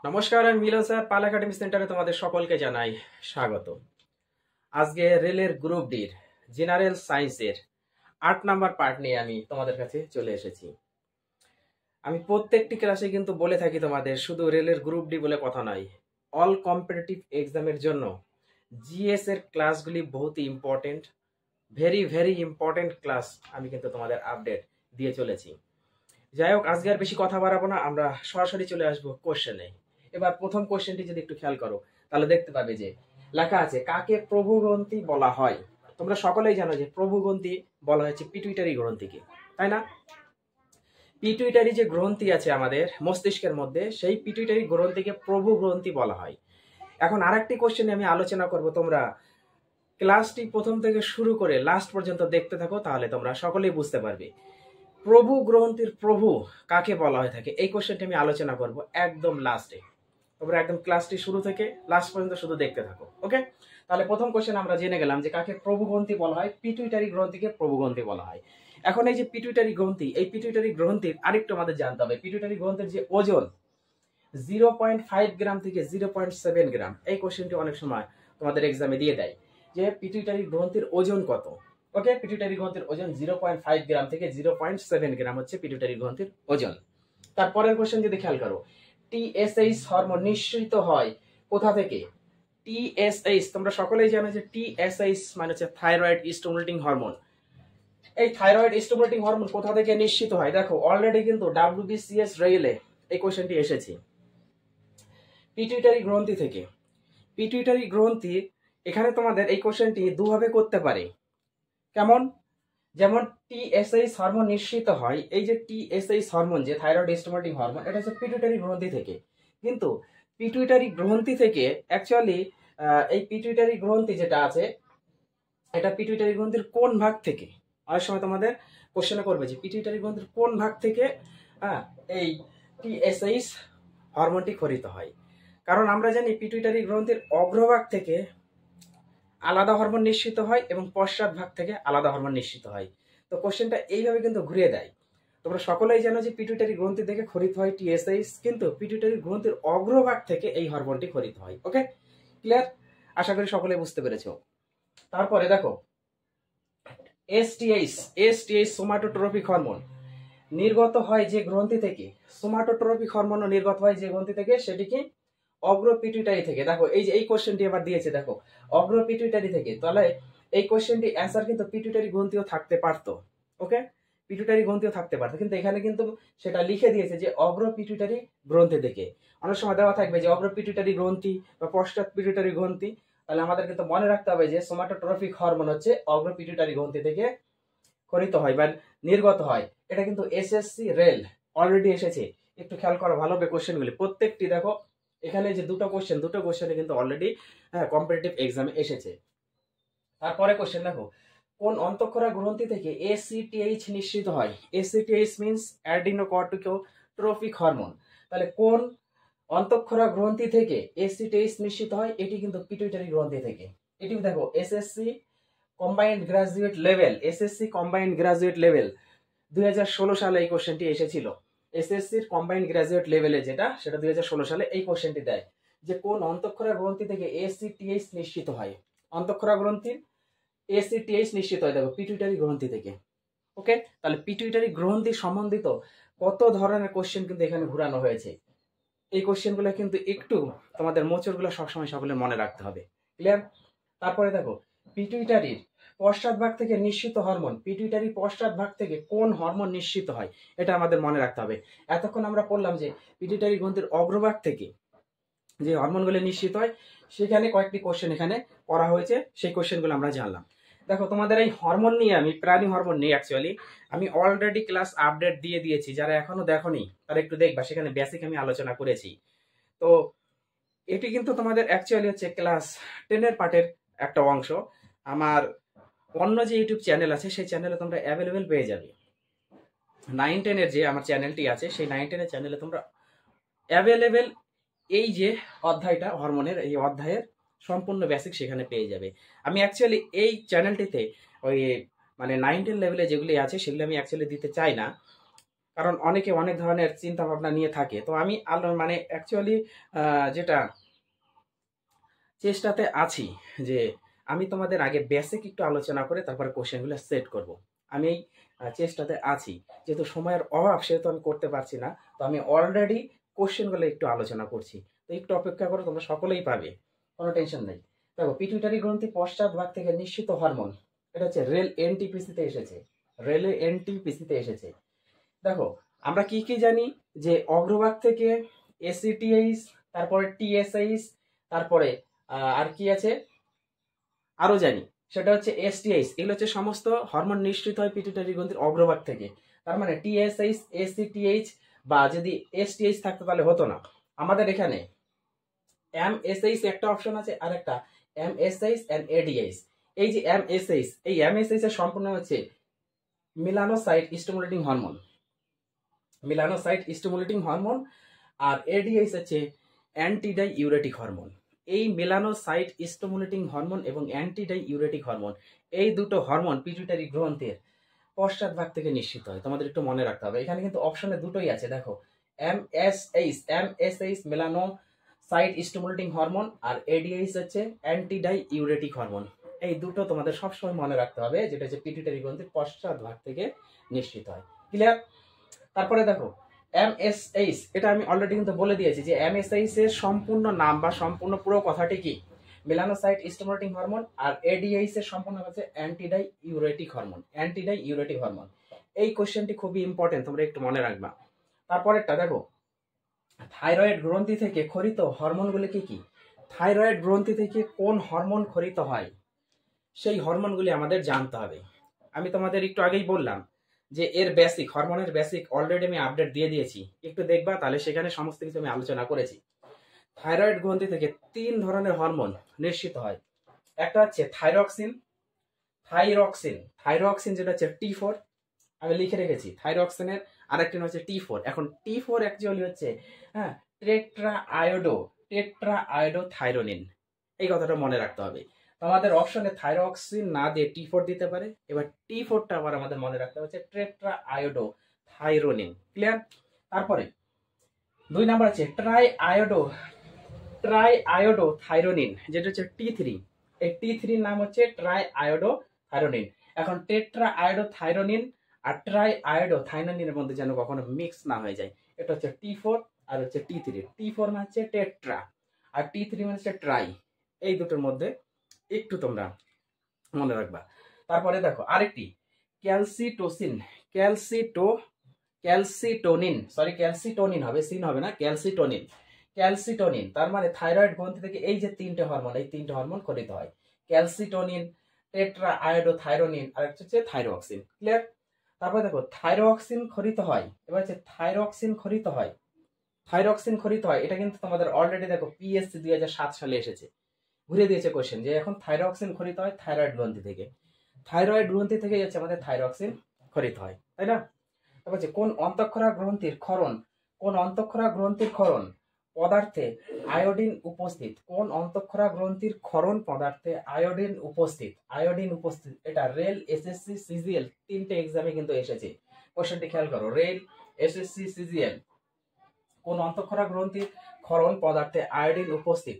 নমস্কার, আমি মিলন স্যার, পাল একাডেমি সেন্টারে তোমাদের সকলকে জানাই স্বাগত। আজকে রেলের গ্রুপ ডির জেনারেল সায়েন্সের 8 নাম্বার পার্ট নিয়ে আমি তোমাদের কাছে চলে এসেছি। আমি প্রত্যেকটি ক্লাসে কিন্তু বলে থাকি তোমাদের, শুধু রেলের গ্রুপ ডি বলে কথা নয়, অল কম্পিটিটিভ এক্সামের জন্য জিএস এর ক্লাসগুলি বহুত important, very very important class আমি কিন্তু তোমাদের আপডেট দিয়ে চলেছি। যাই হোক, আজকে আর বেশি কথা বাড়াবো না, আমরা সরাসরি চলে আসবো কোশ্চেনে। এবার প্রথম কোশ্চেনটি যদি একটু খেয়াল করো তাহলে দেখতে পাবে যে লেখা আছে কাকে প্রভুগ্রন্থি বলা হয়। তোমরা সকলেই জানো যে প্রভুগ্রন্থি বলা হয়েছে পিটুইটারি গ্রন্থিকে, তাই না? পিটুইটারি যে গ্রন্থি আছে আমাদের মস্তিষ্কের মধ্যে, সেই পিটুইটারি গ্রন্থিকে প্রভুগ্রন্থি বলা হয়। এখন আরেকটি কোশ্চেনে আমি আলোচনা করব, তোমরা ক্লাসটি প্রথম থেকে শুরু করে লাস্ট পর্যন্ত দেখতে থাকো, তাহলে তোমরা সকলেই বুঝতে পারবে প্রভু গ্রন্থির প্রভু কাকে বলা হয়ে থাকে। এই কোশ্চেনটি আমি আলোচনা করব একদম লাস্টে। তোমরা একদম ক্লাসটি শুরু থেকে লাস্ট পর্যন্ত শুধু দেখতে থাকো, ওকে? তাহলে প্রথম কোশ্চেন আমরা জেনে গেলাম যে কাকে প্রভু গ্রন্থি বলা হয়। পিটুইটারি গ্রন্থিকে প্রভু গ্রন্থি বলা হয়। এখন এই যে পিটুইটারি গ্রন্থি, এই পিটুইটারি গ্রন্থির আরেকটু আমাদের জানতে হবে, পিটুইটারি গ্রন্থির যে ওজন 0.5 গ্রাম থেকে 0.7 গ্রাম। এই কোশ্চেনটি অনেক সময় তোমাদের এক্সামে দিয়ে দেয় যে পিটুইটারি গ্রন্থির ওজন কত। ওকে, পিটুইটারি গ্রন্থির ওজন 0.5 গ্রাম থেকে 0.7 গ্রাম হচ্ছে পিটুইটারি গ্রন্থির ওজন। তারপরের কোশ্চেন যদি খেয়াল করো, টিএসএইচ হরমোন নিঃসৃত হয় কোথা থেকে? টিএসএইচ, তোমরা সকলেই জানো যে টিএসএইচ মানে হচ্ছে থাইরয়েড স্টিমুলেটিং হরমোন। এই থাইরয়েড স্টিমুলেটিং হরমোন কোথা থেকে নিঃসৃত হয়? দেখো অলরেডি কিন্তু ডাব্লিউবিসিএস রেলে এই কোশ্চেনটি এসেছে পিটুইটারি গ্রন্থি থেকে। পিটুইটারি গ্রন্থি, এখানে তোমাদের এই কোশ্চেনটি দুভাবে করতে পারে। কেমন? যেমন টিএসএইচ হরমোন নিঃসৃত হয়, এই যে টিএসএইচ হরমোন যে থাইরয়েড স্টিমুলেটিং হরমোন, এটা হচ্ছে পিটুইটারি গ্রন্থি থেকে। কিন্তু পিটুইটারি গ্রন্থি থেকে অ্যাকচুয়ালি এই পিটুইটারি গ্রন্থি যেটা আছে, এটা পিটুইটারি গ্রন্থির কোন ভাগ থেকে? অনেক সময় তোমাদের কোশ্চেনে করবে যে পিটুইটারি গ্রন্থির কোন ভাগ থেকে এই টিএসএইচ হরমোনটি ক্ষরিত হয়। কারণ আমরা জানি পিটুইটারি গ্রন্থির অগ্রভাগ থেকে আলাদা হরমোন নিঃসৃত হয় এবং পশ্চাৎ ভাগ থেকে আলাদা হরমোন নিঃসৃত হয়। তো কোশ্চেনটা এইভাবে কিন্তু ঘুরিয়ে দেয়। তোমরা সকলেই জানো যে পিটুইটারি গ্রন্থি থেকে ক্ষরিত হয় টিএসএইচ, কিন্তু পিটুইটারি গ্রন্থির অগ্রভাগ থেকে এই হরমোনটি ক্ষরিত হয়। ওকে, ক্লিয়ার? আশা করি সকলেই বুঝতে পেরেছো। তারপরে দেখো এসটিএইচ, এসটিএইচ সোমাটোট্রপিক হরমোন নির্গত হয় যে গ্রন্থি থেকে, সোমাটোট্রপিক হরমোন নির্গত হয় যে গ্রন্থি থেকে, সেটি কি? অগ্র পিটুইটারি থেকে। দেখো এই যে এই কোশ্চেনটি আবার দিয়েছে, দেখো অগ্র পিটুইটারি থেকে, তাহলে এই কোশ্চেনটি অ্যান্সার কিন্তু পিটুইটারি গ্রন্থিও থাকতে পারতো। ওকে, পিটুইটারি গ্রন্থিও থাকতে পারতো, কিন্তু এখানে কিন্তু সেটা লিখে দিয়েছে যে অগ্র পিটুইটারি গ্রন্থি থেকে। অনেক সময় দেওয়া থাকবে যে অগ্র পিটুইটারি গ্রন্থি বা পশ্চাৎ পিটুইটারি গ্রন্থি, তাহলে আমাদের কিন্তু মনে রাখতে হবে যে সোমাটোট্রপিক হরমোন হচ্ছে অগ্র পিটুইটারি গ্রন্থি থেকে ক্ষরিত হয় বা নির্গত হয়। এটা কিন্তু এসএসসি রেল অলরেডি এসেছে। একটু খেয়াল করো ভালোভাবে কোশ্চেনগুলি, প্রত্যেকটি দেখো এখানে যে দুটো কোশ্চেনে কিন্তু অলরেডি কম্পিটিটিভ এক্সামে এসেছে। তারপরে কোশ্চেন দেখো, কোন অন্তঃক্ষরা গ্রন্থি থেকে এসিটিএইচ নিঃসৃত হয়? ACTH means adrenocorticotropic hormone. তাহলে কোন অন্তঃক্ষরা গ্রন্থি থেকে এসিটিএইচ নিঃসৃত হয়? এটি কিন্তু পিটুইটারি গ্রন্থি থেকে। এটি দেখো SSC combined graduate level, SSC combined graduate level 2016 সালে এই কোশ্চেনটি এসেছিল। এসএসসির কম্বাইন্ড গ্রাজুয়েট লেভেলে যেটা, সেটা 2016 সালে এই কোশ্চেনটি দেয় যে কোন অন্তঃক্ষরা গ্রন্থি থেকে এসিটিএইচ নিঃসৃত হয়। অন্তঃক্ষরা গ্রন্থির এসিটিএইচ নিঃসৃত হয় দেখো পিটুইটারি গ্রন্থি থেকে। ওকে, তাহলে পিটুইটারি গ্রন্থি সম্বন্ধিত কত ধরনের কোশ্চেন কিন্তু এখানে ঘুরানো হয়েছে। এই কোশ্চেনগুলো কিন্তু একটু তোমাদের মোচড়গুলো সবসময় সকলের মনে রাখতে হবে। ক্লিয়ার? তারপরে দেখো পিটুইটারির পশ্চাৎ ভাগ থেকে নিঃসৃত হরমোন, পিটুইটারি পশ্চাৎ ভাগ থেকে কোন হরমোন নিঃসৃত হয়, এটা আমাদের মনে রাখতে হবে। এতক্ষণ আমরা পড়লাম যে পিটুইটারি গ্রন্থির অগ্রভাগ থেকে যে হরমোনগুলো নিঃসৃত হয়, সেখানে কয়েকটি কোশ্চেন এখানে করা হয়েছে, সেই কোশ্চেনগুলো আমরা জানলাম। দেখো তোমাদের এই হরমোন নিয়ে, আমি প্রাণী হরমোন নিয়ে অ্যাকচুয়ালি আমি অলরেডি ক্লাস আপডেট দিয়ে দিয়েছি, যারা এখনো দেখোনি তারা একটু দেখবা, সেখানে বেসিক আমি আলোচনা করেছি। তো এটি কিন্তু তোমাদের অ্যাকচুয়ালি হচ্ছে ক্লাস 10-এর পার্টের একটা অংশ। আমার অন্য যে ইউটিউব চ্যানেল আছে সেই চ্যানেলে তোমরা অ্যাভেলেবেল পেয়ে যাবে। 9-10-এর যে আমার চ্যানেলটি আছে, সেই 9-10-এর চ্যানেলে তোমরা অ্যাভেলেবেল এই যে অধ্যায়টা হরমোনের, এই অধ্যায়ের সম্পূর্ণ বেসিক সেখানে পেয়ে যাবে। আমি অ্যাকচুয়ালি এই চ্যানেলটিতে ওই মানে 9-10 লেভেলে যেগুলি আছে সেগুলো আমি অ্যাকচুয়ালি দিতে চাই না, কারণ অনেকে অনেক ধরনের চিন্তা ভাবনা নিয়ে থাকে। তো আমি মানে অ্যাকচুয়ালি যেটা চেষ্টাতে আছি যে আমি তোমাদের আগে বেসিক একটু আলোচনা করে তারপরে কোশ্চেনগুলো সেট করব। আমি এই চেষ্টাতে আছি, যেহেতু সময়ের অভাব সেহেতু আমি করতে পারছি না। তো আমি অলরেডি কোশ্চেনগুলো একটু আলোচনা করছি, তো একটু অপেক্ষা করো, তোমরা সকলেই পাবে, কোনো টেনশন নেই। দেখো, পিটুইটারি গ্রন্থি পশ্চাৎ ভাগ থেকে নিঃসৃত হরমোন, এটা হচ্ছে রেল এনটিপিসিতে এসেছে, রেলে এনটিপিসিতে এসেছে। দেখো, আমরা কি কি জানি যে অগ্রভাগ থেকে এসিটিএইচ, তারপরে টিএসএইচ, তারপরে আর কি আছে আরো জানি, সেটা হচ্ছে এসটিএইচ। এগুলো হচ্ছে সমস্ত হরমোন নিঃসৃত হয় পিটুইটারি গ্রন্থির অগ্রভাগ থেকে। তার মানে টিএসএইচ, এসিটিএইচ বা যদি এসটিএইচ থাকতো তাহলে হতো না। আমাদের এখানে এমএসএইচ একটা অপশন আছে, আর একটা এমএসএইচ এন্ড এডিএইচ। এই যে এমএসএইচ, এই এমএসএইচ এর সম্পূর্ণ হচ্ছে মিলানোসাইট স্টিমুলেটিং হরমোন, মিলানোসাইট স্টিমুলেটিং হরমোন। আর এডিএইচ হচ্ছে অ্যান্টিডাই ইউরেটিক হরমোন। এই মেলানোসাইট স্টিমুলেটিং হরমোন এবং অ্যান্টিডাই ইউরেটিক হরমোন, এই দুটো হরমোন পিটুইটারি গ্রন্থির পশ্চাৎভাগ থেকে নিঃসৃত হয়। তোমাদের একটু মনে রাখতে হবে, এখানে কিন্তু অপশনে দুটোই আছে। দেখো, এমএসএইচ মেলানোসাইট স্টিমুলেটিং হরমোন, আর এডিএইচ হচ্ছে অ্যান্টিডাই ইউরেটিক হরমোন। এই দুটো তোমাদের সবসময় মনে রাখতে হবে, যেটা হচ্ছে পিটুইটারি গ্রন্থির পশ্চাৎভাগ থেকে নিঃসৃত হয়। ক্লিয়ার? তারপরে দেখো, এমএসএইচ, এটা আমি অলরেডি কিন্তু বলে দিয়েছি যে এমএসএইচ এর সম্পূর্ণ নাম বা সম্পূর্ণ পুরো কথাটি কি, মেলানোসাইট স্টিমুলেটিং হরমোন। আর এডিএইচ এর সম্পূর্ণ হচ্ছে অ্যান্টিডাই ইউরেটিক হরমোন, অ্যান্টিডাই ইউরেটিক হরমোন। এই কোশ্চেনটি খুবই ইম্পর্টেন্ট, তোমরা একটু মনে রাখবা। তারপরেরটা দেখো, থাইরয়েড গ্রন্থি থেকে খরিত হরমোনগুলি কি কি? থাইরয়েড গ্রন্থি থেকে কোন হরমোন খরিত হয়, সেই হরমোনগুলি আমাদের জানতে হবে। আমি তোমাদের একটু আগেই বললাম যে এর বেসিক, হরমোনের বেসিক অলরেডি আমি আপডেট দিয়ে দিয়েছি, একটু দেখবা, তাহলে সেখানে সমস্ত কিছু আমি আলোচনা করেছি। থাইরয়েড গ্রন্থি থেকে 3 ধরনের হরমোন নিঃসৃত হয়। একটা হচ্ছে থাইরক্সিন, থাইরক্সিন যেটা হচ্ছে T4, আমি লিখে রেখেছি থাইরক্সিনের। আরেকটি হচ্ছে T4। এখন T4 অ্যাকচুয়ালি হচ্ছে টেট্রা আয়োডো থাইরোনিন। এই কথাটা মনে রাখতে হবে। আমাদের অপশনে থাইরক্সিন না দিয়ে T4 দিতে পারে। এবার T4টা আবার আমাদের মনে রাখতে হচ্ছে টেট্রা আয়োডো থাইরোনিন। ক্লিয়ার? তারপরে 2 নাম্বার আছে ট্রাই আয়োডো থাইরোনিন, যেটা হচ্ছে T3। এই T3 নাম হচ্ছে ট্রাই আয়োডো থাইরোনিন। এখন টেট্রা আয়োডো থাইরোনিন আর ট্রাই আয়োডো থাইরোনিনের মধ্যে যেন কখনো মিক্স না হয়ে যায়। এটা হচ্ছে T4 আর হচ্ছে T3। T4 মানে হচ্ছে টেট্রা আর T3 মানে হচ্ছে ট্রাই। এই দুটোর মধ্যে একটু তোমরা মনে রাখবা। তারপরে দেখো আরেকটি ক্যালসিটোসিন, ক্যালসিটোনিন, সরি ক্যালসিটোনিন হবে, সিন হবে না, ক্যালসিটোনিন। তার মানে থাইরয়েড গ্রন্থি থেকে এই যে 3টে হরমোন, এই 3টে হরমোন খরিত হয়, ক্যালসিটোনিন, টেট্রা আয়োডো থাইরোনিন আর হচ্ছে থাইরোক্সিন। ক্লিয়ার? তারপরে দেখো থাইরোক্সিন খরিত হয়, এবার হচ্ছে থাইরক্সিন খরিত হয়, এটা কিন্তু তোমাদের অলরেডি দেখো পিএসসি 2007 সালে এসেছে, ঘুরে দিয়েছে কোশ্চেন যে এখন থাইরক্সিন খরিত হয় থাইরয়েড গ্রন্থি থেকে। থাইরয়েড গ্রন্থি থেকে হচ্ছে আমাদের থাইরক্সিন খরিত হয়, তাই না? তারপর হচ্ছে কোন অন্তঃক্ষরা গ্রন্থির ক্ষরণ পদার্থে আয়োডিন উপস্থিত, কোন অন্তঃক্ষরা গ্রন্থির ক্ষরণ পদার্থে আয়োডিন উপস্থিত। এটা রেল, এসএসসি, সিজিএল 3টে এক্সামে কিন্তু এসেছে। কোশ্চেনটি খেয়াল করো, রেল, এসএসসি, সিজিএল, কোন অন্তঃক্ষরা গ্রন্থির ক্ষরণ পদার্থে আয়োডিন উপস্থিত।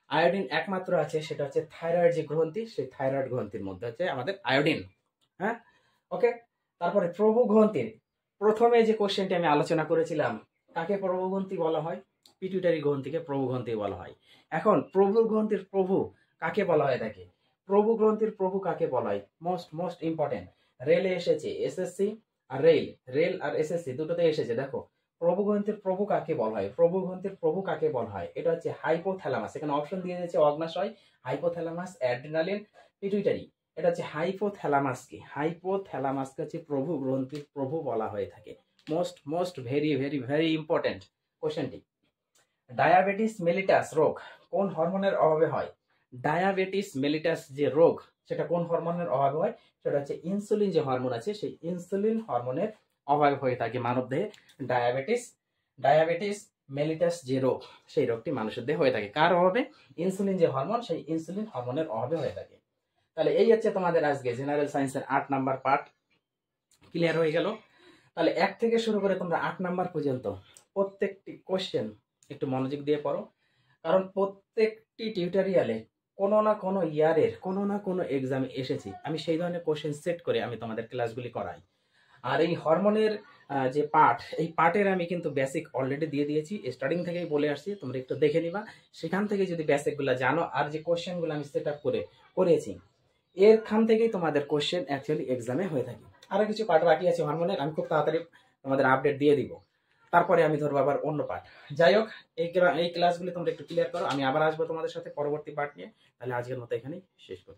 আয়োডিন একমাত্র আছে, সেটা হচ্ছে থাইরয়েড যে গ্রন্থি, সেই থাইরয়েড গ্রন্থির মধ্যে হচ্ছে আমাদের আয়োডিন। হ্যাঁ, ওকে। তারপরে প্রভু গ্রন্থির, প্রথমে যে কোশ্চেনটি আমি আলোচনা করেছিলাম, কাকে প্রভু গ্রন্থি বলা হয়? পিটুইটারি গ্রন্থিকে প্রভু গ্রন্থি বলা হয়। এখন প্রভু গ্রন্থির প্রভু কাকে বলা হয় থাকে? প্রভু গ্রন্থির প্রভু কাকে বলা হয়? মোস্ট ইম্পর্টেন্ট, রেলে এসেছে, এসএসসি আর রেল আর এসএসসি দুটোতে এসেছে। দেখো, প্রভু গ্রন্থির প্রভু কাকে বলা হয়? এটা হচ্ছে হাইপোথ্যালামাস। এখানে অপশন দিয়ে দিয়েছে অগ্নাশয়, হাইপোথ্যালামাস, অ্যাড্রিনালিন, পিটুইটারি। এটা হচ্ছে হাইপোথ্যালামাসকে হচ্ছে প্রভু গ্রন্থির প্রভু বলা হয়ে থাকে। মোস্ট ভেরি ইম্পর্টেন্ট কোশ্চেনটি। ডায়াবেটিস মেলিটাস রোগ কোন হরমোনের অভাবে হয়? ডায়াবেটিস মেলিটাস যে রোগ, সেটা কোন হরমোনের অভাবে হয়? সেটা হচ্ছে ইনসুলিন যে হরমোন আছে, সেই ইনসুলিন হরমোনের অভাবে হয়ে থাকে মানব দেহে। ডায়াবেটিস মেলিটাস যে রোগ, সেই রোগটি মানুষের দেহে হয়ে থাকে কার অভাবে? ইনসুলিন যে হরমোন, সেই ইনসুলিন হরমোনের অভাবে হয়ে থাকে। তাহলে এই হচ্ছে তোমাদের আজকে জেনারেল সায়েন্সের 8 নাম্বার পার্ট ক্লিয়ার হয়ে গেল। তাহলে 1 থেকে শুরু করে তোমরা 8 নাম্বার পর্যন্ত প্রত্যেকটি কোশ্চেন একটু মনোযোগ দিয়ে পড়ো, কারণ প্রত্যেকটি টিউটোরিয়ালে কোনো না কোনো ইয়ারের কোনো না কোনো এক্সামে এসেছি, আমি সেই ধরনের কোশ্চেন সেট করে আমি তোমাদের ক্লাসগুলি করাই। আর এই হরমোনের যে পার্ট, এই পার্টের আমি কিন্তু বেসিক অলরেডি দিয়ে দিয়েছি, স্টার্টিং থেকেই বলে আসছি, তোমরা একটু দেখে নিবা। সেখান থেকে যদি বেসিকগুলো জানো আর যে কোশ্চেনগুলো আমি সেট আপ করেছি এরখান থেকেই তোমাদের কোশ্চেন অ্যাকচুয়ালি এক্সামে হয়ে থাকে। আরও কিছু পার্ট বাকি আছে হরমোনের, আমি খুব তাড়াতাড়ি তোমাদের আপডেট দিয়ে দিব, তারপরে আমি ধরবো আবার অন্য পার্ট। যাই হোক, এই ক্লাসগুলি তোমরা একটু ক্লিয়ার করো, আমি আবার আসবো তোমাদের সাথে পরবর্তী পার্ট নিয়ে। তাহলে আজকের মতো এখানেই শেষ করছি।